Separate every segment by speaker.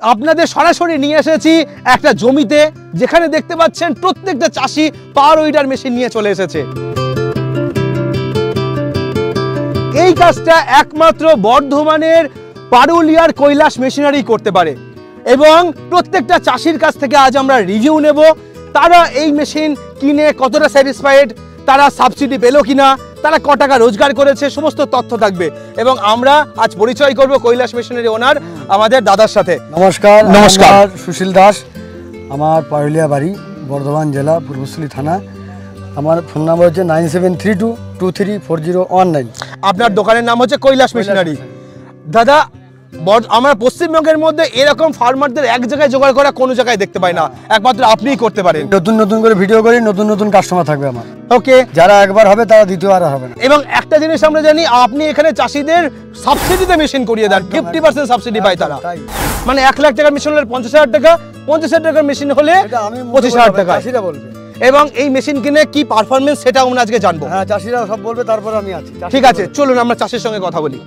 Speaker 1: আপনাদের সরাসরি নিয়ে এসেছি একটা জমিতে, যেখানে দেখতে পাচ্ছেন প্রত্যেকটা চাষি পাওয়ার উইডার মেশিন নিয়ে চলে এসেছে। এই কাজটা একমাত্র বর্ধমানের পারুলিয়ার কৈলাস মেশিনারি করতে পারে এবং প্রত্যেকটা চাষির কাছ থেকে আজ আমরা রিভিউ নেব। তারা এই মেশিন কিনে কতটা স্যাটিসফাইড, তারা সাবসিডি পেল কিনা, তারা ক টাকা রোজগার করেছে, সমস্ত তথ্য থাকবে। এবং আমরা আজ পরিচয় করব কৈলাস মেশিনারি ওনার আমাদের দাদার সাথে।
Speaker 2: নমস্কার।
Speaker 1: নমস্কার।
Speaker 2: সুশীল দাস, আমার পারুলিয়া বাড়ি, বর্ধমান জেলা, পূর্বস্থলী থানা। আমার ফোন নাম্বার হচ্ছে 9732234019।
Speaker 1: আপনার দোকানের নাম হচ্ছে কৈলাস মেশিনারি। দাদা, আমরা পশ্চিমবঙ্গের মধ্যে এরকম ফার্মারদের এক জায়গায় জোগাড় করা কোনো জায়গায় দেখতে পাই না, একমাত্র আপনিই করতে পারেন।
Speaker 2: নতুন নতুন করে ভিডিও করি, নতুন নতুন কাস্টমার থাকবে আমার।
Speaker 1: ওকে,
Speaker 2: যারা একবার হবে তারা দ্বিতীয়বার হবে না।
Speaker 1: এবং একটা জিনিস আমরা জানি, আপনি এখানে চাষিদের সাবসিডিতে মেশিন করিয়ে দেন, 50% সাবসিডি পায় তারা। মানে 1 লাখ টাকার মেশিন হলে 50,000 টাকা, 50,000 টাকার মেশিন হলে 25,000 টাকা।
Speaker 2: চাষিরা বলবে।
Speaker 1: এবং এই মেশিন কিনে কি পারফরমেন্স সেটা আমরা আজকে জানবো।
Speaker 2: হ্যাঁ, চাষিরা সব বলবে, তারপর আমি আছি।
Speaker 1: ঠিক আছে, চলুন আমরা চাষির সঙ্গে কথা বলি।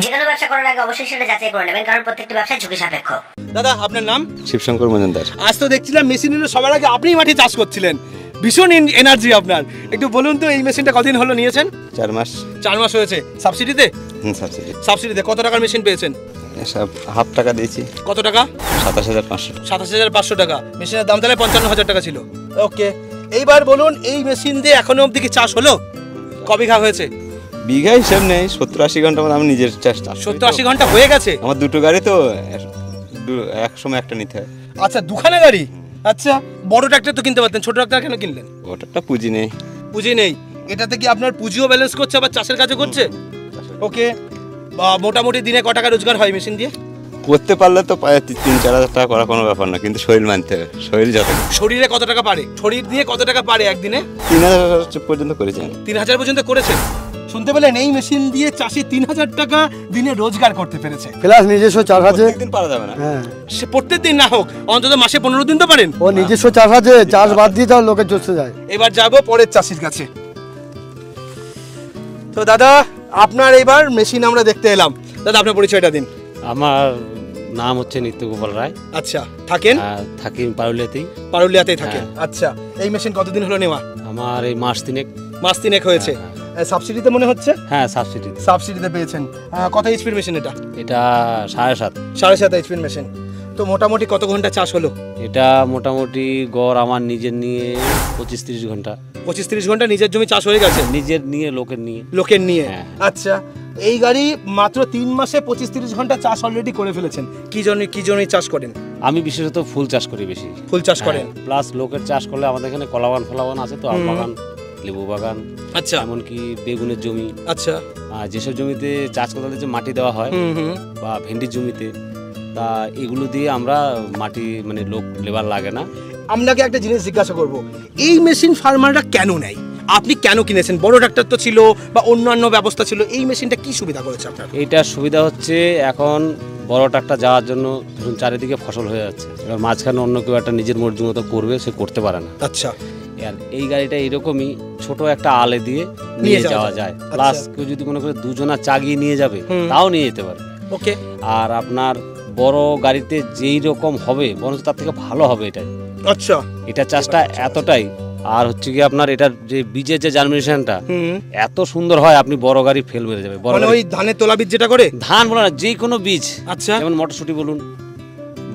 Speaker 3: যে কোনো ব্যবসা করার আগে অবশ্যই সেটা যাচাই করে নেবেন, কারণ প্রত্যেকটি ব্যবসায় ঝুঁকি সাপেক্ষ।
Speaker 1: দাদা, আপনার নাম?
Speaker 4: শিবশঙ্কর মজুমদার।
Speaker 1: আজ তো দেখছিলাম মেশিন নিয়ে সবার আগে আপনিই মাঠে চাষ করছিলেন, ভীষণ এনার্জি আপনার। একটু বলুন তো, এই মেশিনটা কতদিন হলো নিয়েছেন?
Speaker 4: 4 মাস।
Speaker 1: 4 মাস হয়েছে। সাবসিডিতে?
Speaker 4: সাবসিডি।
Speaker 1: সাবসিডিতে কত টাকার মেশিন পেয়েছেন?
Speaker 4: সব হাফ টাকা দিয়েছি।
Speaker 1: কত টাকা?
Speaker 4: 27,500।
Speaker 1: 27,500 টাকা। মেশিনের দাম তাহলে 55,000 টাকা ছিল। ওকে, এইবার বলুন, এই মেশিন দিয়ে এখনো অবধি কি চাষ হলো? ক বিঘা হয়েছে?
Speaker 4: বিঘা হিসাব নেই, 70-80 ঘন্টা মতো আমি নিজের চাষ।
Speaker 1: 70-80 ঘন্টা হয়ে গেছে?
Speaker 4: আমার দুটো গাড়ি তো, এক সময় একটা নিতে হয়।
Speaker 1: আচ্ছা, দুখানা গাড়ি। আচ্ছা, বড় ট্রাক্টর তো কিনতে পারতেন, ছোট ট্রাক্টর কেন কিনলেন?
Speaker 4: ওটা একটা পুঁজি নেই।
Speaker 1: পুঁজি নেই। এটাতে কি আপনার পুঁজিও ব্যালেন্স করছে, আবার চাষের কাজও করছে? ওকে, মোটামুটি দিনে ক টাকা রোজগার হয় মেশিন দিয়ে?
Speaker 4: করতে পারলে তো 3-4 হাজার টাকা করা কোনো ব্যাপার না, কিন্তু শরীর মানতে হবে। শরীর যত।
Speaker 1: শরীরে কত টাকা পারে? শরীর দিয়ে কত টাকা পারে একদিনে?
Speaker 4: 3,000 পর্যন্ত করেছেন।
Speaker 1: 3,000 পর্যন্ত করেছেন। শুনতে পেলেন, এই মেশিন দিয়ে চাষি 3,000 টাকা দিনে রোজগার করতে পেরেছে।
Speaker 2: প্লাস নিজস্ব চাষ আছে।
Speaker 4: একদিন পারা যাবে না।
Speaker 2: হ্যাঁ,
Speaker 1: সে প্রত্যেক দিন না হোক, অন্তত মাসে 15 দিন তো পারেন।
Speaker 2: ও নিজস্ব চাষ আছে, চাষ বাদ দিয়ে তাও লোকে চষতে যায়।
Speaker 1: এবার যাব পরের চাষির কাছে। তো দাদা, আপনার এবার মেশিন আমরা দেখতে এলাম। দাদা, আপনার পরিচয়টা দিন।
Speaker 5: আমার নাম হচ্ছে নিত্য গোপাল রায়।
Speaker 1: আচ্ছা, থাকেন?
Speaker 5: থাকি পারুলিয়াতেই।
Speaker 1: পারুলিয়াতেই থাকেন। আচ্ছা, এই মেশিন কতদিন হলো নেওয়া?
Speaker 5: আমার এই মাস 3
Speaker 1: হয়েছে। সাবসিডিতে মনে হচ্ছে?
Speaker 5: হ্যাঁ,
Speaker 1: সাবসিডিতে পেয়েছেন। কত এইচপির মেশিন এটা?
Speaker 5: এটা 7.5
Speaker 1: এইচপির মেশিন। তো মোটামুটি কত ঘন্টা চাষ হলো?
Speaker 5: এটা মোটামুটি গড় আমার নিজের নিয়ে 25-30 ঘন্টা।
Speaker 1: 25-30 ঘন্টা নিজের জমি চাষ হয়ে গেছে?
Speaker 5: নিজের নিয়ে,
Speaker 1: লোকের নিয়ে।
Speaker 5: হ্যাঁ।
Speaker 1: আচ্ছা, এই গাড়ি মাত্র 3 মাসে 25-30 ঘন্টা চাষ অলরেডি করে ফেলেছেন। কি জন্য চাষ করেন?
Speaker 5: আমি বিশেষত ফুল চাষ করি বেশি।
Speaker 1: ফুল চাষ করেন?
Speaker 5: প্লাস লোকের চাষ করলে আমাদের এখানে কলা বাগান আছে, তো আম বাগান, লেবু বাগান,
Speaker 1: আচ্ছা,
Speaker 5: এমনকি বেগুনের জমি।
Speaker 1: আচ্ছা,
Speaker 5: যেসব জমিতে চাষ করতে যে মাটি দেওয়া হয় বা ভেন্ডির জমিতে, তা এগুলো দিয়ে আমরা মাটি, মানে লোক লেবার লাগে না।
Speaker 1: আপনাকে একটা জিনিস জিজ্ঞাসা করব, এই মেশিন ফার্মাররা কেন নেয়? আপনি কেন কিনেছেন? বড় ট্রাক্টর তো ছিল বা অন্যান্য ব্যবস্থা ছিল, এই মেশিনটা কি সুবিধা করেছে আপনার?
Speaker 5: এইটার সুবিধা হচ্ছে, এখন বড় ট্রাক্টর যাওয়ার জন্য চারিদিকে ফসল হয়ে যাচ্ছে, এবার মাঝখানে অন্য কেউ একটা নিজের মর্জি মতো করবে, সে করতে পারে না।
Speaker 1: আচ্ছা,
Speaker 5: আর এই গাড়িটা এরকমই, ছোট একটা আলে দিয়ে নিয়ে যাওয়া যায়। প্লাস কেউ যদি মনে করে দুজনা চাগিয়ে নিয়ে যাবে, তাও নিয়ে যেতে পারে।
Speaker 1: ওকে। আর
Speaker 5: আপনার বড় গাড়িতে যেই রকম হবে, বরঞ্চ তার থেকে ভালো হবে এটাই।
Speaker 1: আচ্ছা,
Speaker 5: এটা চাষটা এতটাই, আর হচ্ছে কি আপনার এটার যে বীজের যে জার্মিনেশনটা এত সুন্দর হয়, আপনি বড় গাড়ি ফেল মেরে যাবে।
Speaker 1: মানে ওই ধানের তোলা বীজ যেটা করে?
Speaker 5: ধান বলো না, যে কোনো বীজ।
Speaker 1: আচ্ছা,
Speaker 5: যেমন মটরশুঁটি বলুন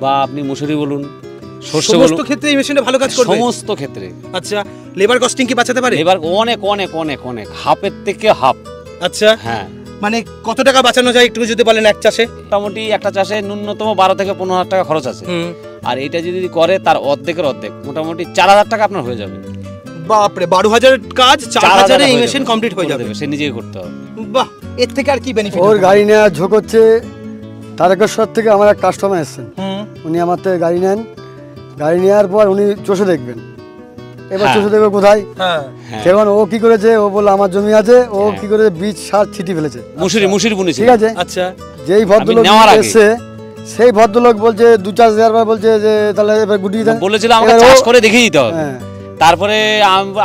Speaker 5: বা আপনি মুসুরি বলুন,
Speaker 1: সর্ষে বলুন, সমস্ত ক্ষেত্রে এই মেশিনটা ভালো কাজ করবে?
Speaker 5: সমস্ত ক্ষেত্রে।
Speaker 1: আচ্ছা, লেবার কস্টিং কি বাঁচাতে পারে?
Speaker 5: লেবার অনেক অনেক অনেক অনেক, হাফের থেকে হাফ।
Speaker 1: আচ্ছা,
Speaker 5: হ্যাঁ।
Speaker 1: মানে কত টাকা বাঁচানো যায় একটু যদি বলেন এক চাষে?
Speaker 5: মোটামুটি একটা চাষে ন্যূনতম 12 থেকে 15,000 টাকা খরচ আছে। আর এটা যদি করে তার অর্ধেকের অর্ধেক, মোটামুটি 4,000 টাকা আপনার হয়ে যাবে।
Speaker 1: বাপরে, 12,000 কাজ 4,000 এই মেশিন কমপ্লিট হয়ে যাবে।
Speaker 5: সে নিজেই করতে হবে।
Speaker 1: বাহ, এর থেকে আর কি বেনিফিট?
Speaker 2: ওর গাড়ি নেওয়ার ঝোঁক হচ্ছে, তারকেশ্বর থেকে আমার এক কাস্টমার এসেছেন, উনি আমার থেকে গাড়ি নেন। গাড়ি নেওয়ার পর উনি চষে দেখবেন। এবার চষে দেখবে কোথায়? যেমন ও কি করেছে, ও বললো আমার জমি আছে, ও কি করে বীজ সার ছিটি ফেলেছে,
Speaker 5: মুসুরি বুনেছে।
Speaker 2: ঠিক আছে।
Speaker 1: আচ্ছা,
Speaker 2: যেই ভদ্রলোক এসে, সেই ভদ্রলোক বলছে 2-4 হাজার বার বলছে যে তাহলে এবার গুটি দেন।
Speaker 5: বলেছিল আমাকে চাষ করে দেখিয়ে দিতে হবে। তারপরে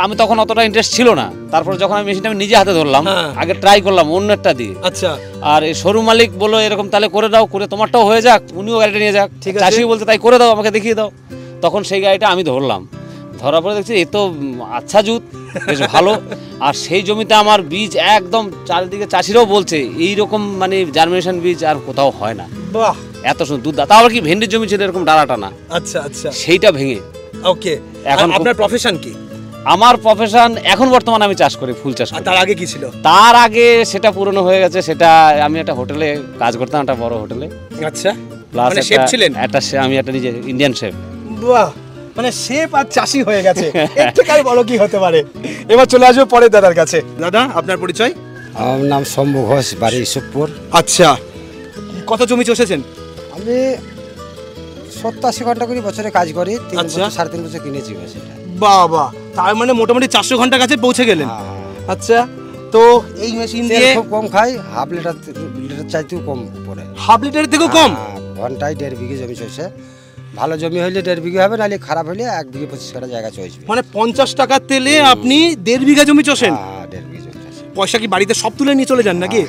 Speaker 5: আমি তখন অতটা ইন্টারেস্ট ছিল না। তারপরে যখন আমি মেশিনটা আমি নিজে হাতে ধরলাম, আগে ট্রাই করলাম অন্য একটা দিয়ে।
Speaker 1: আচ্ছা,
Speaker 5: আর এই শোরুম মালিক বললো এরকম তাহলে করে দাও, করে তোমারটাও হয়ে যাক, উনিও গাড়িটা নিয়ে যাক।
Speaker 1: ঠিক আছে।
Speaker 5: চাষি বলতে তাই করে দাও, আমাকে দেখিয়ে দাও। তখন সেই গাড়িটা আমি ধরলাম, ধরার পরে দেখছি এ তো আচ্ছা জুত, বেশ ভালো। আর সেই জমিতে আমার বীজ একদম চারিদিকে চাষিরাও বলছে এইরকম মানে জার্মিনেশন বীজ আর কোথাও হয় না,
Speaker 1: বাহ,
Speaker 5: এত সুন্দর দুধ। তাও আবার কি ভেন্ডির জমি ছিল এরকম ডালাটা না,
Speaker 1: আচ্ছা আচ্ছা,
Speaker 5: সেইটা ভেঙে।
Speaker 1: ওকে।
Speaker 5: এখন
Speaker 1: এখন আপনার প্রফেশন কি?
Speaker 5: আমার প্রফেশন এখন বর্তমানে আমি চাষ করি, ফুল চাষ
Speaker 1: আর
Speaker 5: করি।
Speaker 1: তার আগে কি ছিল?
Speaker 5: তার আগে সেটা পুরনো হয়ে গেছে, সেটা আমি একটা হোটেলে কাজ করতাম, একটা বড় হোটেলে।
Speaker 1: আচ্ছা,
Speaker 5: প্লাস
Speaker 1: মানে শেফ ছিলেন?
Speaker 5: আমি একটা নিজে ইন্ডিয়ান শেফ।
Speaker 1: বাহ, মানে শেফ আর চাষি হয়ে গেছে, এর থেকে আর বড় কি হতে পারে। এবার চলে আসবো পরের দাদার কাছে। দাদা, আপনার পরিচয়?
Speaker 6: আমার নাম শম্ভু ঘোষ, বাড়ি ইসুফপুর।
Speaker 1: আচ্ছা, কত জমি চষেছেন?
Speaker 6: আমি 70-80 ঘন্টা করে বছরে কাজ করি। 3
Speaker 1: আচ্ছা।
Speaker 6: বছর 3.5 বছর কিনেছি সেটা।
Speaker 1: বাবা, তার মানে মোটামুটি 400 ঘন্টা কাছে পৌঁছে গেলেন। আচ্ছা, তো এই মেশিন
Speaker 6: তেল
Speaker 1: দিয়ে
Speaker 6: খুব কম খাই, হাফ লিটার চাইতেও কম পড়ে।
Speaker 1: হাফ লিটারের থেকেও কম?
Speaker 6: ঘন্টায় 1.5 বিঘে জমি চলছে। ভালো জমি হলে 1.5 বিঘে হবে, নাহলে খারাপ হলে 1 বিঘে 25 কাঠা জায়গা চলবে।
Speaker 1: মানে 50 টাকার তেলে আপনি 1.5 বিঘা জমি চষেন?
Speaker 6: 1.5 বিঘে জমি চলছে।
Speaker 1: পয়সা কি বাড়িতে সব তুলে নিয়ে চলে যান নাকি?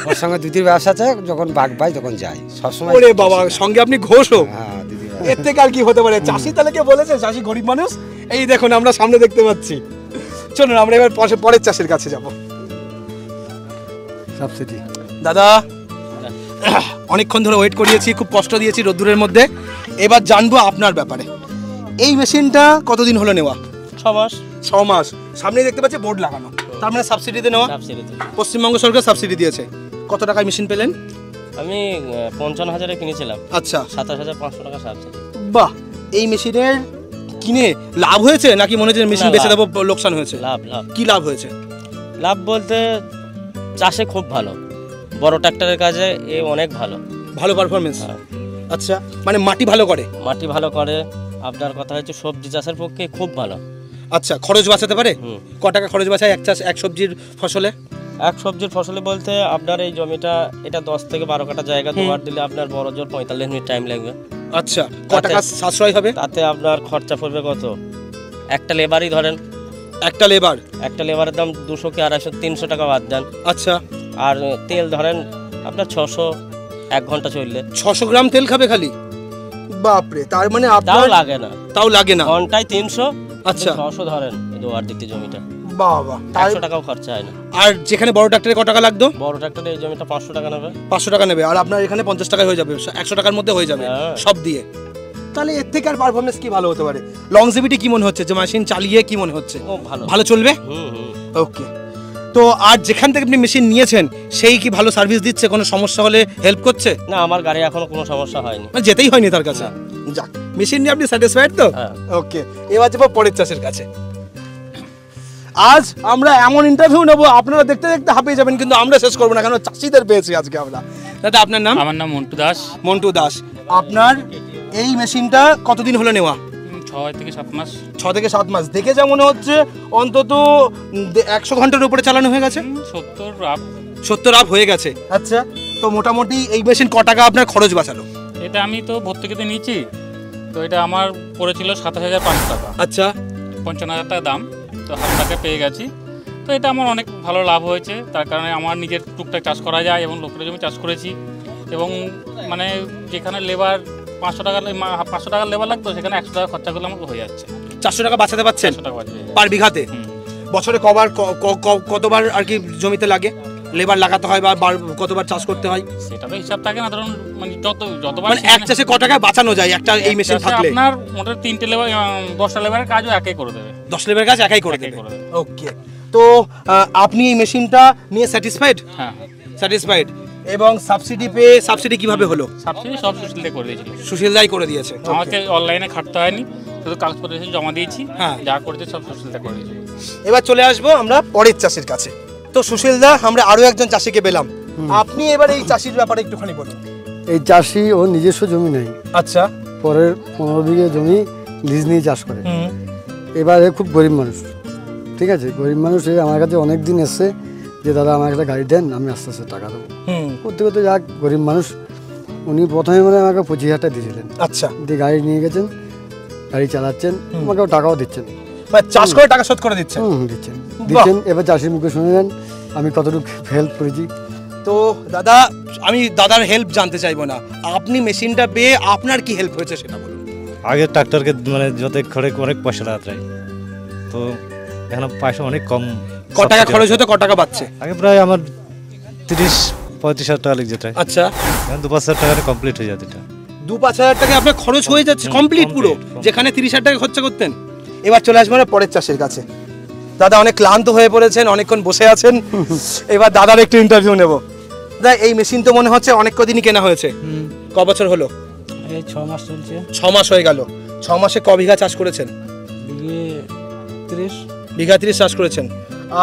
Speaker 6: ওর সঙ্গে দিদির ব্যবসা আছে, যখন বাঘ পাই তখন যাই সবসময়।
Speaker 1: ওরে বাবা, সঙ্গে আপনি ঘোষও?
Speaker 6: হ্যাঁ, দিদির
Speaker 1: এর থেকে আর কি হতে পারে? চাষি তাহলে কে বলেছে চাষি গরিব মানুষ? এই দেখুন আমরা সামনে দেখতে পাচ্ছি। চলুন আমরা এবার পরের চাষের কাছে যাব।
Speaker 2: সাবসিডি।
Speaker 1: দাদা, অনেকক্ষণ ধরে ওয়েট করিয়েছি, খুব কষ্ট দিয়েছি রোদ্দুরের মধ্যে। এবার জানবো আপনার ব্যাপারে। এই মেশিনটা কতদিন হলো নেওয়া?
Speaker 7: 6 মাস।
Speaker 1: 6 মাস। সামনে দেখতে পাচ্ছি বোর্ড লাগানো, তার মানে সাবসিডিতে নেওয়া? পশ্চিমবঙ্গ সরকার সাবসিডি দিয়েছে। কত টাকায় মেশিন পেলেন?
Speaker 7: আমি 55,000-এ কিনেছিলাম।
Speaker 1: আচ্ছা,
Speaker 7: 27,500 টাকা সাবসিডি।
Speaker 1: বাহ। এই মেশিনের কিনে লাভ হয়েছে নাকি মনে হচ্ছে মেশিন
Speaker 7: না,
Speaker 1: বেচে
Speaker 7: লাভ।
Speaker 1: দেবো লোকসান হয়েছে?
Speaker 7: লাভ লাভ
Speaker 1: কি লাভ হয়েছে?
Speaker 7: লাভ বলতে চাষে খুব ভালো, বড় ট্রাক্টরের কাজে এ অনেক ভালো।
Speaker 1: ভালো পারফরমেন্স?
Speaker 7: হ্যাঁ।
Speaker 1: আচ্ছা, মানে মাটি ভালো করে?
Speaker 7: মাটি ভালো করে। আপনার কথা হচ্ছে সবজি চাষের পক্ষে খুব ভালো।
Speaker 1: আচ্ছা, খরচ বাঁচাতে পারে?
Speaker 7: হুম।
Speaker 1: ক টাকা খরচ বাঁচায় এক সবজির ফসলে?
Speaker 7: এক সবজির ফসলে বলতে আপনার এই জমিটা, এটা 10 থেকে 12 কাঠা জায়গা দুবার দিলে আপনার বড় জোর 45 মিনিট টাইম লাগবে।
Speaker 1: আচ্ছা, ক টাকা সাশ্রয় হবে?
Speaker 7: তাতে আপনার খরচা পড়বে কত? একটা লেবারই ধরেন,
Speaker 1: একটা লেবার?
Speaker 7: একটা লেবারের দাম 200 কি 250 300 টাকা বাদ দেন।
Speaker 1: আচ্ছা,
Speaker 7: আর তেল ধরেন আপনার 600, 1 ঘন্টা চললে
Speaker 1: 600 গ্রাম তেল খাবে খালি? বাপরে, তার মানে
Speaker 7: তাও
Speaker 1: আপনার
Speaker 7: লাগে না,
Speaker 1: তাও লাগে না?
Speaker 7: ঘন্টায় 300।
Speaker 1: আচ্ছা।
Speaker 7: 600 ধরেন দুয়ার দিকতে জমিটা,
Speaker 1: বাবা।
Speaker 7: 100 টাকাও খরচা হয় না।
Speaker 1: আর যেখানে বড় ট্রাক্টরে ক টাকা লাগতো?
Speaker 7: বড় ট্রাক্টরে এই জমিটা 500 টাকা নেবে।
Speaker 1: 500 টাকা নেবে, আর আপনার এখানে 50 টাকায় হয়ে যাবে, 100 টাকার মধ্যে হয়ে যাবে
Speaker 7: হ্যাঁ।
Speaker 1: সব দিয়ে। তাহলে এর থেকে আর পারফরমেন্স কি ভালো হতে পারে? লংজিভিটি কি মনে হচ্ছে যে মেশিন চালিয়ে কি মনে হচ্ছে?
Speaker 7: ও ভালো
Speaker 1: ভালো চলবে?
Speaker 7: হুম হুম।
Speaker 1: ওকে। তো আর যেখান থেকে আপনি মেশিন নিয়েছেন সেই কি ভালো সার্ভিস দিচ্ছে? কোনো সমস্যা হলে হেল্প করছে?
Speaker 7: না, আমার গাড়ি এখনো কোনো সমস্যা হয়নি।
Speaker 1: মানে যেতেই হয়নি তার কাছে? যাক, মেশিন নিয়ে আপনি স্যাটিসফাইড তো?
Speaker 7: হ্যাঁ।
Speaker 1: ওকে, এবার যাবো পরের চাষের কাছে। আজ আমরা এমন ইন্টারভিউ নেবো আপনারা দেখতে দেখতে হাঁপিয়ে যাবেন, কিন্তু আমরা শেষ করবো না, কারণ চাষিদের পেয়েছি আজকে আমরা। দাদা, আপনার নাম?
Speaker 8: আমার নাম মন্টু দাস।
Speaker 1: মন্টু দাস। আপনার এই মেশিনটা কতদিন হলো নেওয়া?
Speaker 8: 6 থেকে 7 মাস।
Speaker 1: 6 থেকে 7 মাস। দেখে যা মনে হচ্ছে অন্তত 100 ঘন্টার উপরে চালানো হয়ে গেছে। 70 আপ হয়ে গেছে। আচ্ছা, তো মোটামুটি এই মেশিন ক টাকা আপনার খরচ বাঁচালো?
Speaker 8: এটা আমি তো ভর্তুকিতে নিয়েছি, তো এটা আমার পড়েছিল 27,500 টাকা।
Speaker 1: আচ্ছা,
Speaker 8: 55,000 টাকা দাম, তো হাফ টাকা পেয়ে গেছি। তো এটা আমার অনেক ভালো লাভ হয়েছে, তার কারণে আমার নিজের টুকটাক চাষ করা যায় এবং লোকের জমি চাষ করেছি। এবং মানে যেখানে লেবার 500 টাকা লেবার লাগতো, সেখানে 100 টাকা খরচা করলে আমার হয়ে যাচ্ছে।
Speaker 1: 400 টাকা বাঁচাতে পারছেন
Speaker 8: 100 টাকা বাঁচবে
Speaker 1: পার বিঘাতে? বছরে কতবার আর কি জমিতে লাগে লেবার লাগাতে হয়, বা কতবার চাষ করতে হয়?
Speaker 8: সেটা তো হিসাব থাকে না, ধরুন মানে যতবার
Speaker 1: মানে এক চাষে ক টাকায় বাঁচানো যায় একটা এই মেশিন থাকলে?
Speaker 8: আপনার মোটামুটি 3টে লেবার 10টা লেবারের কাজও একাই করে দেবে।
Speaker 1: 10 লেবার কাজ একাই করে দেবে?
Speaker 8: করে দেবে।
Speaker 1: ওকে। তো আপনি এই মেশিনটা নিয়ে স্যাটিসফাইড?
Speaker 8: হ্যাঁ,
Speaker 1: স্যাটিসফাইড। এবং সাবসিডি পেয়ে, সাবসিডি কিভাবে হলো?
Speaker 8: সাবসিডি সব সুশীলতে করে দিয়েছিল।
Speaker 1: সুশীলদাই করে দিয়েছে?
Speaker 8: আমাকে অনলাইনে খাটতে হয়নি, শুধু কাগজপত্র এসে জমা দিয়েছি।
Speaker 1: হ্যাঁ।
Speaker 8: যা করেছে সব সুশীলতে করে দিয়েছিল।
Speaker 1: এবার চলে আসবো আমরা পরের চাষের কাছে। তো সুশীলদা, আমরা আরো একজন চাষিকে পেলাম। আপনি এবার এই চাষির ব্যাপারে একটুখানি বলুন।
Speaker 2: এই চাষি ও নিজস্ব জমি নেই,
Speaker 1: আচ্ছা।
Speaker 2: পরের 15 বিঘে জমি লিজ নিয়ে চাষ করে। এবারে খুব গরিব মানুষ, ঠিক আছে, গরিব মানুষ। আমার কাছে অনেক দিন এসছে যে দাদা আমার একটা গাড়ি দেন, আমি আস্তে আস্তে টাকা দেবো। করতে করতে যাক, গরিব মানুষ, উনি প্রথমে মানে আমাকে 25,000 টাকা দিয়েছিলেন।
Speaker 1: আচ্ছা।
Speaker 2: দিয়ে গাড়ি নিয়ে গেছেন, গাড়ি চালাচ্ছেন, আমাকেও টাকাও দিচ্ছেন।
Speaker 1: মানে চাষ করে টাকা শোধ করে দিচ্ছেন।
Speaker 2: দিচ্ছেন। এবার চাষির মুখে শুনে নেন আমি কতটুকু হেল্প করেছি।
Speaker 1: তো দাদা, আমি দাদার হেল্প জানতে চাইবো না, আপনি মেশিনটা পেয়ে আপনার কি হেল্প হয়েছে সেটা বলুন।
Speaker 9: আগে ট্রাক্টরকে মানে যত অনেক পয়সা লাগাতে, তো এখন পয়সা অনেক কম।
Speaker 1: ক টাকা খরচ হতে ক টাকা বাঁচছে?
Speaker 9: আগে প্রায় আমার 30-35 হাজার টাকা লেগে যেত।
Speaker 1: আচ্ছা,
Speaker 9: এখন 2-5 হাজার টাকা কমপ্লিট হয়ে যেত। এটা
Speaker 1: 2-5 হাজার টাকা আপনার খরচ হয়ে যাচ্ছে কমপ্লিট পুরো, যেখানে 30 হাজার টাকা খরচা করতেন। এবার চলে আসবো না পরের চাষের কাছে। দাদা অনেক ক্লান্ত হয়ে পড়েছেন, অনেকক্ষণ বসে আছেন, এবার দাদার একটু ইন্টারভিউ নেব। দাদা, এই মেশিন তো মনে হচ্ছে অনেক কদিনই কেনা হয়েছে, ক বছর হলো?
Speaker 10: এই 6 মাস চলছে।
Speaker 1: 6 মাস হয়ে গেল। 6 মাসে ক বিঘা চাষ করেছেন? বিঘা 30 চাষ করেছেন।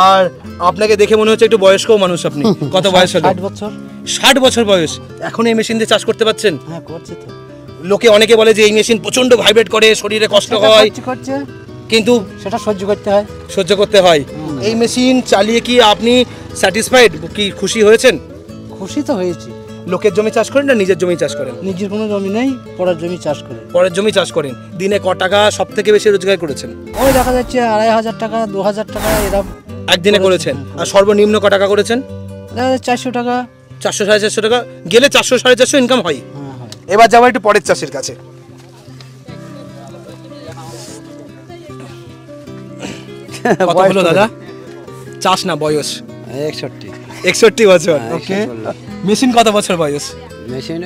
Speaker 1: আর আপনাকে দেখে মনে হচ্ছে একটু বয়স্ক মানুষ আপনি। কত বয়স হলো?
Speaker 10: 60 বছর।
Speaker 1: 60 বছর বয়স, এখন এই মেশিন দিয়ে চাষ করতে পারছেন?
Speaker 10: হ্যাঁ, করছে তো।
Speaker 1: লোকে অনেকে বলে যে এই মেশিন প্রচন্ড ভাইব্রেট করে, শরীরে কষ্ট হয়,
Speaker 10: করছে,
Speaker 1: কিন্তু
Speaker 10: সেটা সহ্য করতে হয়।
Speaker 1: সহ্য করতে হয়। এই মেশিন চালিয়ে কি আপনি স্যাটিসফাইড, কি খুশি হয়েছেন?
Speaker 10: খুশি তো হয়েছি।
Speaker 1: লোকের জমি চাষ করেন না নিজের জমি চাষ করেন?
Speaker 10: নিজের কোনো জমি নেই, পরের জমি চাষ করে।
Speaker 1: পরের জমি চাষ করেন। দিনে ক টাকা সব থেকে বেশি রোজগার করেছেন?
Speaker 10: ওই দেখা যাচ্ছে 2500 টাকা, 2000 টাকা এরকম
Speaker 1: একদিনে করেছেন। আর সর্বনিম্ন ক টাকা করেছেন?
Speaker 10: দেখা যাচ্ছে 400 টাকা।
Speaker 1: 400-450 টাকা গেলে 400-450 ইনকাম হয়। এবার যাবো একটু পরের চাষের কাছে। কত হলো দাদা? চাষ না বয়স? 61 বছর। ওকে, মেশিন কত বছর বয়স?
Speaker 6: মেশিন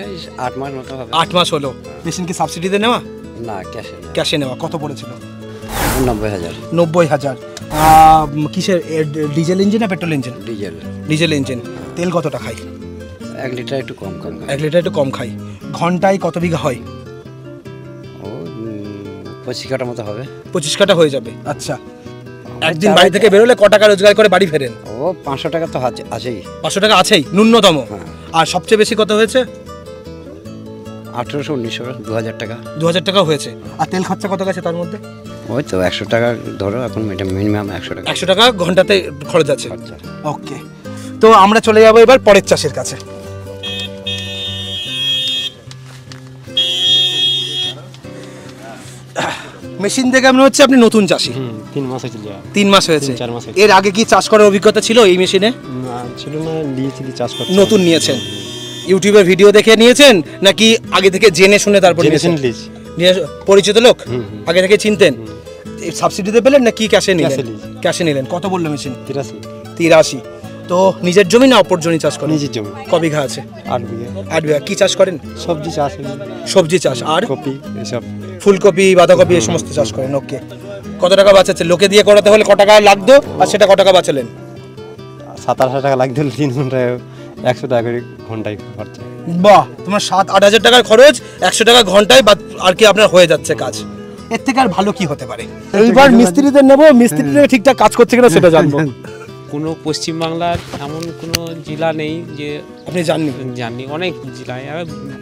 Speaker 6: 8 মাস মতো হবে।
Speaker 1: 8 মাস হলো। মেশিন কি সাবসিডিতে নেওয়া?
Speaker 6: না, ক্যাশে।
Speaker 1: ক্যাশে নেওয়া। কত পড়েছিল?
Speaker 6: 90,000।
Speaker 1: 90,000। কিসের, ডিজেল ইঞ্জিন না petrol engine?
Speaker 6: Diesel.
Speaker 1: Diesel engine. তেল কতটা খাই?
Speaker 6: 1 লিটার একটু কম খাই।
Speaker 1: 1 লিটার একটু কম খাই। ঘন্টায় কত বিঘা হয়?
Speaker 6: ও 25 কাঠা মতো হবে।
Speaker 1: 25 কাঠা হয়ে যাবে। আচ্ছা, একদিন বাড়ি থেকে বেরোলে ক টাকা রোজগার করে বাড়ি ফেরেন?
Speaker 6: ও 500 টাকা তো আছেই।
Speaker 1: 500 টাকা আছেই ন্যূনতম। আর সবচেয়ে বেশি কত হয়েছে?
Speaker 6: 1800, 1900, 2000 টাকা।
Speaker 1: 2000 টাকা হয়েছে। আর তেল খরচা কত গেছে তার মধ্যে?
Speaker 6: ওই তো 100 টাকা ধরো, এখন মিনিমাম 100 টাকা।
Speaker 1: 100 টাকা ঘন্টাতে খরচ আছে। ওকে, তো আমরা চলে যাবো এবার পরের চাষের কাছে। মেশিন দেখে মনে হচ্ছে আপনি নতুন চাষি।
Speaker 10: 3 মাস হয়েছিল।
Speaker 1: 3 মাস হয়েছে।
Speaker 10: 4 মাস।
Speaker 1: এর আগে কি চাষ করার অভিজ্ঞতা ছিল এই মেশিনে?
Speaker 10: না, ছিল না, নিয়েছিলি চাষ করতে।
Speaker 1: নতুন নিয়েছেন? ইউটিউবের ভিডিও দেখে নিয়েছেন নাকি আগে থেকে জেনে শুনে তারপর নিয়েছেন? পরিচিত লোক আগে থেকে চিনতেন? সাবসিডিতে পেলেন না কি ক্যাশে নিলেন? ক্যাশে নিলেন। কত বললো মেশিন?
Speaker 10: 83।
Speaker 1: তো নিজের জমি না অপর জমি চাষ করেন?
Speaker 10: নিজের জমি।
Speaker 1: ক বিঘা আছে?
Speaker 10: 8 বিঘা।
Speaker 1: 8 বিঘা। কি চাষ করেন?
Speaker 10: সবজি চাষ।
Speaker 1: সবজি চাষ আর
Speaker 10: কপি, এসব
Speaker 1: ফুলকপি, বাঁধাকপি, এই সমস্ত চাষ করেন। ওকে, কত টাকা বাঁচাচ্ছে? লোকে দিয়ে করাতে হলে ক টাকা লাগতো আর সেটা ক টাকা বাঁচালেন?
Speaker 10: 17,000 টাকা লাগতো 3 ঘন্টায়, 100 টাকা করে ঘন্টায় খরচা।
Speaker 1: বাহ, তোমার 7-8 হাজার টাকার খরচ, 100 টাকা ঘন্টায় আর কি আপনার হয়ে যাচ্ছে কাজ। এর থেকে আর ভালো কি হতে পারে? এইবার মিস্ত্রিদের নেবো, মিস্ত্রিরা ঠিকঠাক কাজ করছে কিনা সেটা জানবো।
Speaker 5: কোনো পশ্চিমবাংলার এমন কোনো জেলা নেই যে
Speaker 1: আপনি জাননি?
Speaker 5: জানি, অনেক জেলায়,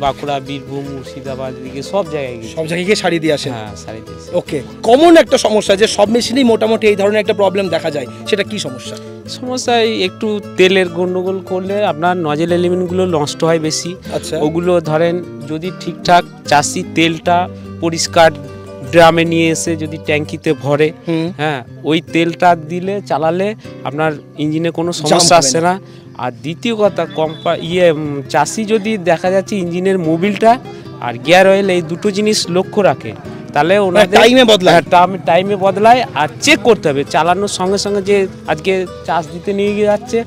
Speaker 5: বাঁকুড়া, বীরভূম, মুর্শিদাবাদ, দিকে সব জায়গায় গিয়ে।
Speaker 1: সব জায়গায় গিয়ে শাড়ি দিয়ে আসেন?
Speaker 5: হ্যাঁ, শাড়ি দিয়েছি।
Speaker 1: ওকে, কমন একটা সমস্যা যে সব মেশিনেই মোটামুটি এই ধরনের একটা প্রবলেম দেখা যায়, সেটা কি সমস্যা?
Speaker 5: সমস্যায় একটু তেলের গন্ডগোল করলে আপনার নজেল এলিমেন্টগুলো নষ্ট হয় বেশি।
Speaker 1: আচ্ছা,
Speaker 5: ওগুলো ধরেন যদি ঠিকঠাক চাষি তেলটা পরিষ্কার ড্রামে নিয়ে এসে যদি ট্যাঙ্কিতে ভরে, হ্যাঁ, ওই তেলটা দিলে চালালে আপনার ইঞ্জিনে কোনো সমস্যা আসছে না। আর দ্বিতীয় কথা, চাষি যদি দেখা যাচ্ছে ইঞ্জিনের মোবিলটা আর গিয়ার অয়েল এই দুটো জিনিস লক্ষ্য রাখে, তাহলে ওনাদের টাইমে বদলায়। আর চেক করতে হবে চালানোর সঙ্গে সঙ্গে, যে আজকে চাষ দিতে নিয়ে গিয়ে যাচ্ছে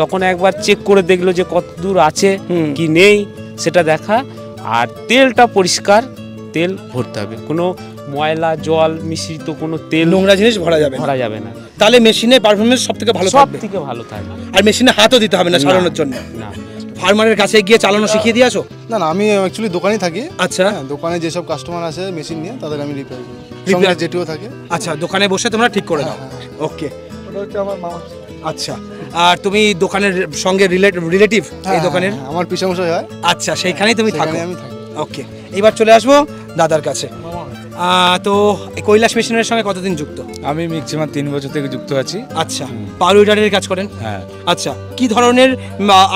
Speaker 5: তখন একবার চেক করে দেখলো যে কত দূর আছে কি নেই সেটা দেখা। আর তেলটা পরিষ্কার তেল ভরতে হবে, কোনো ময়লা জল মিশ্রিত কোনো তেল,
Speaker 1: নোংরা জিনিস ভরা যাবে না। তাহলে মেশিনের পারফরমেন্স সবথেকে ভালো থাকবে।
Speaker 5: সবথেকে ভালো থাকবে।
Speaker 1: আর মেশিনে হাতও দিতে হবে না চালানোর জন্য?
Speaker 5: না।
Speaker 1: ফার্মারের কাছে গিয়ে চালানো শিখিয়ে দিয়ে আসো?
Speaker 11: না না, আমি অ্যাকচুয়ালি দোকানে থাকি।
Speaker 1: আচ্ছা,
Speaker 11: দোকানে যেসব কাস্টমার আসে মেশিন নিয়ে তাদের আমি রিপেয়ার করি, সঙ্গে যেটিও থাকে।
Speaker 1: আচ্ছা, দোকানে বসে তোমরা ঠিক করে দাও। ওকে,
Speaker 11: ওটা হচ্ছে আমার মামা।
Speaker 1: আচ্ছা, আর তুমি দোকানের সঙ্গে রিলেটিভ এই দোকানের?
Speaker 11: আমার পিসামশাই হয়।
Speaker 1: আচ্ছা, সেইখানেই তুমি থাকো?
Speaker 11: আমি থাকি।
Speaker 1: ওকে, এবার চলে আসবো দাদার কাছে। তো এই কৈলাস মেশিনের সঙ্গে কতদিন যুক্ত?
Speaker 12: আমি ম্যাক্সিমাম 3 বছর থেকে যুক্ত আছি।
Speaker 1: আচ্ছা, পাউডারের কাজ করেন?
Speaker 12: হ্যাঁ।
Speaker 1: আচ্ছা, কি ধরনের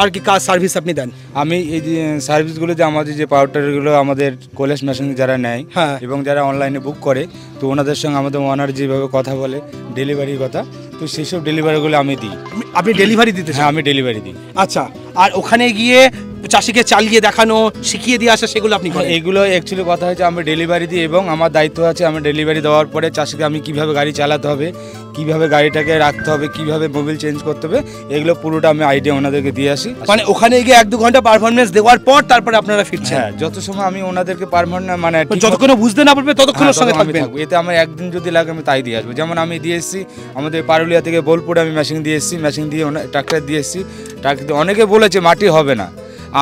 Speaker 1: আর কি কাজ সার্ভিস আপনি দেন?
Speaker 12: আমি এই যে সার্ভিসগুলো যে আমাদের যে পাউডারগুলো আমাদের কৈলাস মেশিন যারা নেয় এবং যারা অনলাইনে বুক করে, তো ওনাদের সঙ্গে আমাদের ওনার যেভাবে কথা বলে ডেলিভারির কথা, তো সেই সব ডেলিভারিগুলো আমি দিই।
Speaker 1: আপনি ডেলিভারি দিতে?
Speaker 12: হ্যাঁ, আমি ডেলিভারি দিই।
Speaker 1: আচ্ছা, আর ওখানে গিয়ে চাষিকে চালিয়ে দেখানো, শিখিয়ে দিয়ে আসা, সেগুলো আপনি করেন?
Speaker 12: এগুলো অ্যাকচুয়ালি কথা হচ্ছে আমি ডেলিভারি দিই এবং আমার দায়িত্ব আছে আমি ডেলিভারি দেওয়ার পরে চাষিকে আমি কিভাবে গাড়ি চালাতে হবে, কিভাবে গাড়িটাকে রাখতে হবে, কিভাবে মোবিল চেঞ্জ করতে হবে, এগুলো পুরোটা আমি আইডিয়া ওনাদেরকে দিয়ে আসি।
Speaker 1: মানে ওখানে গিয়ে 1-2 ঘন্টা পারফরমেন্স দেওয়ার পর তারপরে আপনারা ফিরছেন?
Speaker 12: হ্যাঁ, যত সময় আমি ওনাদেরকে পারফরমেন্স মানে
Speaker 1: যতক্ষণ বুঝতে না পারবে ততক্ষণের সঙ্গে থাকবেন।
Speaker 12: এতে আমার একদিন যদি লাগে আমি তাই দিয়ে আসবো। যেমন আমি দিয়ে এসেছি আমাদের পারুলিয়া থেকে বোলপুরে আমি মেশিন দিয়ে এসেছি, মেশিন দিয়ে ট্রাক্টর দিয়ে এসেছি। ট্রাক্টর অনেকে বলেছে মাটি হবে না,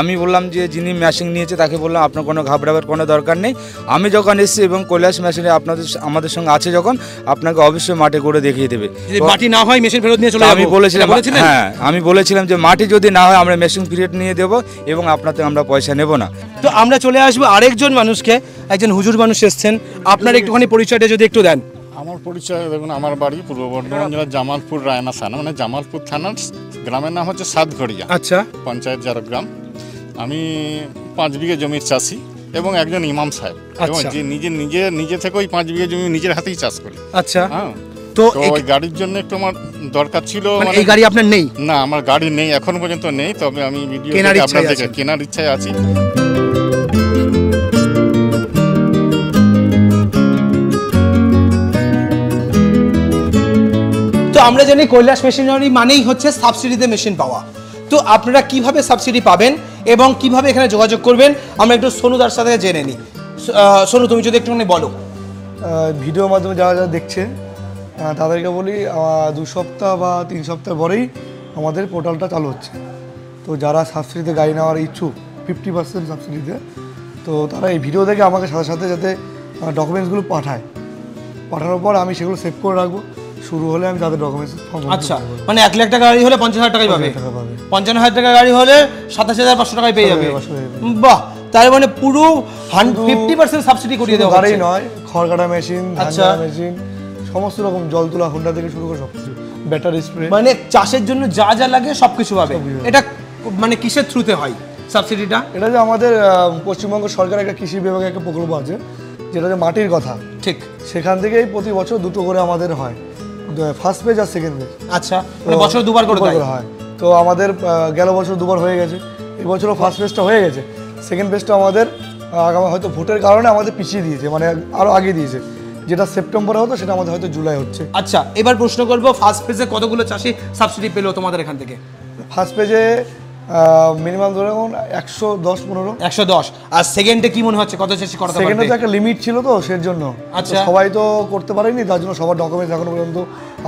Speaker 12: আমি বললাম যে যিনি মেশিন নিয়েছে তাকে বললাম আপনার কোনো ঘাবড়াবার কোনো দরকার নেই, আমি যখন এসেছি এবং কৈলাস মেশিনে আমাদের সঙ্গে আছে যখন, আপনাকে অবশ্যই মাটি করে দেখিয়ে দেবে।
Speaker 1: যদি মাটি না হয় মেশিন ফেরত নিয়ে চলে যাবো
Speaker 12: আমি বলেছিলাম। হ্যাঁ, আমি বলেছিলাম যে মাটি যদি না হয় আমরা মেশিন ফেরত নিয়ে দেবো এবং আপনাদের আমরা পয়সা নেব না।
Speaker 1: তো আমরা চলে আসবো আরেকজন মানুষকে, একজন হুজুর মানুষ এসেছেন, আপনার একটুখানি পরিচয়টা যদি একটু দেন।
Speaker 13: আমার পরিচয় দেখুন, আমার বাড়ি পূর্ব বর্ধমান জেলার জামালপুর রায়না থানা, মানে জামালপুর থানার গ্রামের নাম হচ্ছে সাতঘড়িয়া।
Speaker 1: আচ্ছা,
Speaker 13: পঞ্চায়েত জারগ্রাম। আমি 5 বিঘে জমির চাষি এবং একজন ইমাম সাহেব, এবং যে নিজে থেকে ওই 5 বিঘে জমি নিজের হাতেই চাষ করি।
Speaker 1: আচ্ছা,
Speaker 13: হ্যাঁ। তো ওই গাড়ির জন্য একটু আমার দরকার ছিল।
Speaker 1: মানে এই গাড়ি আপনার নেই?
Speaker 13: না, আমার গাড়ি নেই, এখন পর্যন্ত নেই, তবে আমি ভিডিও আপনাদেরকে কেনার ইচ্ছায় আছি।
Speaker 1: তো আমরা জানি কৈলাস মেশিনারি মানেই হচ্ছে সাবসিডিতে মেশিন পাওয়া। তো আপনারা কিভাবে সাবসিডি পাবেন এবং কিভাবে এখানে যোগাযোগ করবেন আমরা একটু সোনুদার সাথে জেনে নিই। সোনু, তুমি যদি একটুখানি বলো।
Speaker 2: ভিডিওর মাধ্যমে যারা যারা দেখছে তাদেরকে বলি 2 সপ্তাহ বা 3 সপ্তাহ পরেই আমাদের পোর্টালটা চালু হচ্ছে। তো যারা সাবসিডিতে গাড়ি নেওয়ার ইচ্ছুক 50% সাবসিডিতে, তো তারা এই ভিডিও দেখে আমাকে সাথে সাথে যাতে ডকুমেন্টসগুলো পাঠানোর পর আমি সেগুলো সেভ করে রাখবো। শুরু হলে আমি তাদের ডকুমেন্টস।
Speaker 1: আচ্ছা, মানে 1 লাখ টাকা গাড়ি হলে 50,000 টাকাই পাবে, 55,000 টাকা গাড়ি হলে 27,500 টাকায় পেয়ে যাবে। বাহ, তার মানে পুরো 50% সাবসিডি করিয়ে দেওয়া
Speaker 2: গাড়ি নয়, খড় কাটা মেশিন, ধান কাটা মেশিন, সমস্ত রকম জল তোলা হুন্ডা থেকে শুরু করে সবকিছু, ব্যাটারি স্প্রে,
Speaker 1: মানে চাষের জন্য যা যা লাগে সবকিছু পাবে। এটা মানে কিসের থ্রুতে হয় সাবসিডিটা?
Speaker 2: এটা যে আমাদের পশ্চিমবঙ্গ সরকারের একটা কৃষি বিভাগের একটা প্রকল্প আছে, যেটা যে মাটির কথা,
Speaker 1: ঠিক
Speaker 2: সেখান থেকেই প্রতি বছর 2টো করে আমাদের হয়, ফার্স্ট পেজ আর সেকেন্ড পেজ।
Speaker 1: আচ্ছা, বছর 2বার করে হয়।
Speaker 2: তো আমাদের গেল বছর 2বার হয়ে গেছে, এবছরও ফার্স্ট পেজটা হয়ে গেছে, সেকেন্ড পেজটা আমাদের আগামী হয়তো ভোটের কারণে আমাদের পিছিয়ে দিয়েছে, মানে আরও আগে দিয়েছে, যেটা সেপ্টেম্বরে হতো সেটা আমাদের হয়তো জুলাই হচ্ছে।
Speaker 1: আচ্ছা, এবার প্রশ্ন করবো, ফার্স্ট পেজে কতগুলো চাষি সাবসিডি পেলো তোমাদের এখান থেকে?
Speaker 2: ফার্স্ট পেজে মিনিমাম ধরে 110-15।
Speaker 1: 110। আর সেকেন্ডে কি মনে হচ্ছে কত চাষি করতে পারবে?
Speaker 2: সেকেন্ডে তো একটা লিমিট ছিল, তো সেই জন্য। আচ্ছা, সবাই তো করতে পারেনি, তার জন্য সবার ডকুমেন্টস এখনো পর্যন্ত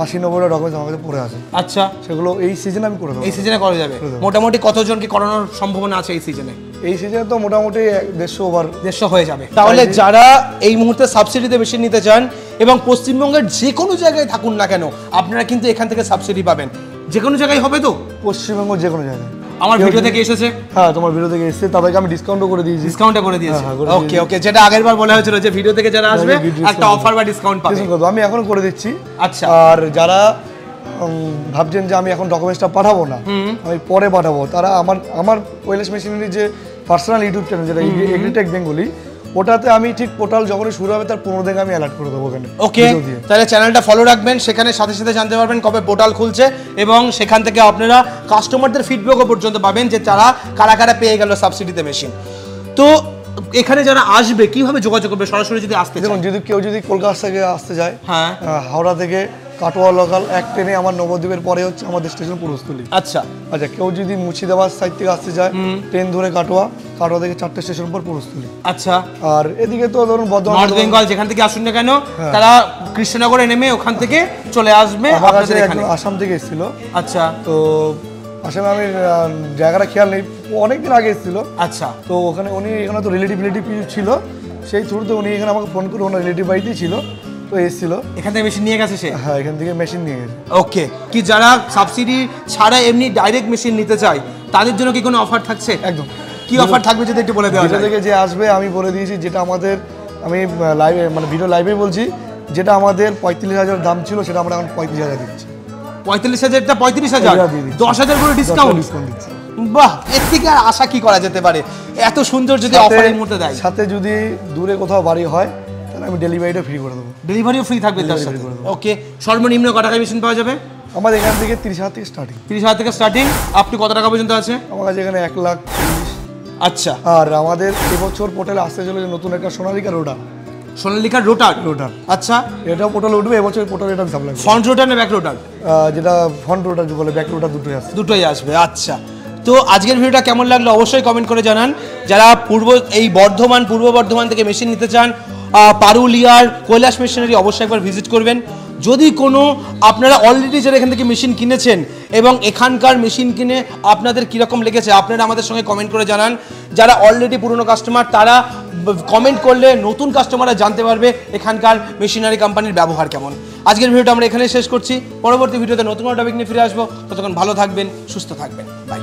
Speaker 2: 80-90টা ডকুমেন্টস আমার কাছে পড়ে আছে।
Speaker 1: আচ্ছা,
Speaker 2: সেগুলো এই সিজনে আমি করে দেবো।
Speaker 1: এই সিজনে করা যাবে? মোটামুটি কতজনকে করানোর সম্ভাবনা আছে এই সিজনে?
Speaker 2: এই সিজনে তো মোটামুটি 150
Speaker 1: হয়ে যাবে। তাহলে যারা এই মুহূর্তে সাবসিডিতে মেশিন নিতে চান এবং পশ্চিমবঙ্গের যে কোনো জায়গায় থাকুন না কেন, আপনারা কিন্তু এখান থেকে সাবসিডি পাবেন। যে কোনো জায়গায় হবে তো?
Speaker 2: পশ্চিমবঙ্গ যে কোনো জায়গায়।
Speaker 1: আমার ভিডিও থেকে এসেছে?
Speaker 2: হ্যাঁ, তোমার ভিডিও থেকে এসেছে, তাদেরকে আমি ডিসকাউন্টও করে দিয়েছি।
Speaker 1: ডিসকাউন্টও করে দিয়েছি? ওকে ওকে, যেটা আগের বার বলা হয়েছিল যে ভিডিও থেকে যারা আসবে একটা অফার বা ডিসকাউন্ট পাবে,
Speaker 2: আমি এখন করে দিচ্ছি।
Speaker 1: আচ্ছা,
Speaker 2: আর যারা ভাবছেন যে আমি এখন ডকুমেন্টসটা পাঠাবো না, আমি পরে পাঠাবো, তারা আমার কৈলাস মেশিনারি যে পার্সোনাল ইউটিউব চ্যানেল, যেটা এগ্রিটেক বেঙ্গলি, ওটাতে আমি ঠিক পোর্টাল যখনই শুরু হবে তার 15 দিন আমি অ্যালার্ট করে দেবো ওখানে।
Speaker 1: ওকে, তাহলে চ্যানেলটা ফলো রাখবেন, সেখানে সাথে সাথে জানতে পারবেন কবে পোর্টাল খুলছে এবং সেখান থেকে আপনারা কাস্টমারদের ফিডব্যাকও পর্যন্ত পাবেন যে তারা কারা কারা পেয়ে গেল সাবসিডিতে মেশিন। তো এখানে যারা আসবে কিভাবে যোগাযোগ করবে? সরাসরি যদি আসতে চান,
Speaker 2: যদি কেউ যদি কলকাতা থেকে আসতে যায়,
Speaker 1: হ্যাঁ,
Speaker 2: হাওড়া থেকে কাটোয়া লোকাল এক ট্রেনে আমার নবদ্বীপের পরে হচ্ছে আমাদের স্টেশন পুরস্থলী।
Speaker 1: আচ্ছা
Speaker 2: আচ্ছা, কেউ যদি মুর্শিদাবাদ সাইড থেকে আসতে চায়, ট্রেন ধরে কাটোয়া থেকে 4টে স্টেশন পর পুরস্থলী।
Speaker 1: আচ্ছা,
Speaker 2: আর এদিকে তো ধরুন বর্ধমান,
Speaker 1: নর্থ বেঙ্গল যেখান থেকে আসুন না কেন, তারা কৃষ্ণনগরে নেমে ওখান থেকে চলে আসবে।
Speaker 2: আসাম থেকে এসেছিল।
Speaker 1: আচ্ছা,
Speaker 2: তো আসলে আমি জায়গাটা খেয়াল নেই, অনেকদিন আগে এসেছিল।
Speaker 1: আচ্ছা, তো
Speaker 2: ওখানে উনি এখানে তো রিলেটিভ ছিল, সেই থ্রুতে উনি এখানে আমাকে ফোন করে, ওনার রিলেটিভ বাড়িতেই ছিল, তো এসেছিল।
Speaker 1: এখান থেকে মেশিন নিয়ে গেছে সে?
Speaker 2: হ্যাঁ, এখান থেকে মেশিন নিয়ে গেছে।
Speaker 1: ওকে, কি যারা সাবসিডি ছাড়া এমনি ডাইরেক্ট মেশিন নিতে চায় তাদের জন্য কি কোনো অফার থাকছে?
Speaker 2: একদম।
Speaker 1: কি অফার থাকবে যদি একটু বলে দেওয়া যায়?
Speaker 2: থেকে যে আসবে আমি বলে দিয়েছি, যেটা আমাদের
Speaker 11: আমি লাইভে মানে ভিডিও লাইভেই বলছি, যেটা আমাদের 35,000 দাম ছিল সেটা আমরা এখন 35,000 দিচ্ছি।
Speaker 1: 45,000টা 35,000,
Speaker 11: দিয়ে দিচ্ছি।
Speaker 1: 10,000 করে ডিসকাউন্ট।
Speaker 11: দিচ্ছি।
Speaker 1: বাহ, এর থেকে আর আশা কি করা যেতে পারে এত সুন্দর যদি অফারের মধ্যে দেয়।
Speaker 11: সাথে যদি দূরে কোথাও বাড়ি হয় তাহলে আমি ডেলিভারিটা ফ্রি করে দেবো।
Speaker 1: ডেলিভারিও ফ্রি থাকবে তার সাথে। ওকে, সর্বনিম্ন কত টাকায় মেশিন পাওয়া যাবে?
Speaker 11: আমাদের এখান থেকে 30,000 থেকে স্টার্টিং।
Speaker 1: 30,000 থেকে স্টার্টিং। আপনি কত টাকা পর্যন্ত আছে?
Speaker 11: আমার কাছে এখানে 1,40,000।
Speaker 1: আচ্ছা,
Speaker 11: আর আমাদের এবছর পোর্টালে আসতে চলেছে নতুন একটা সোনালিকা রোটার।
Speaker 1: সোনালিকা রোটার।
Speaker 11: রোটার,
Speaker 1: আচ্ছা,
Speaker 11: এটাও পোর্টালে উঠবে এবছর। পোর্টালে এটা সাপ্লাই
Speaker 1: ফ্রন্ট রোটার না ব্যাক রোটার?
Speaker 11: যেটা ফ্রন্ট রোটার বলে, ব্যাক রোটার দুটোই আসবে।
Speaker 1: দুটোই আসবে। আচ্ছা, তো আজকের ভিডিওটা কেমন লাগলো অবশ্যই কমেন্ট করে জানান। যারা পূর্ব বর্ধমান থেকে মেশিন নিতে চান, পারুলিয়ার কৈলাস মেশিনারি অবশ্যই একবার ভিজিট করবেন। যদি কোনো আপনারা অলরেডি যারা এখান থেকে মেশিন কিনেছেন এবং এখানকার মেশিন কিনে আপনাদের কীরকম লেগেছে আপনারা আমাদের সঙ্গে কমেন্ট করে জানান। যারা অলরেডি পুরনো কাস্টমার তারা কমেন্ট করলে নতুন কাস্টমাররা জানতে পারবে এখানকার মেশিনারি কোম্পানির ব্যবহার কেমন। আজকের ভিডিওটা আমরা এখানেই শেষ করছি। পরবর্তী ভিডিওতে নতুন টপিক নিয়ে ফিরে আসবো। ততক্ষণ ভালো থাকবেন, সুস্থ থাকবেন। বাই।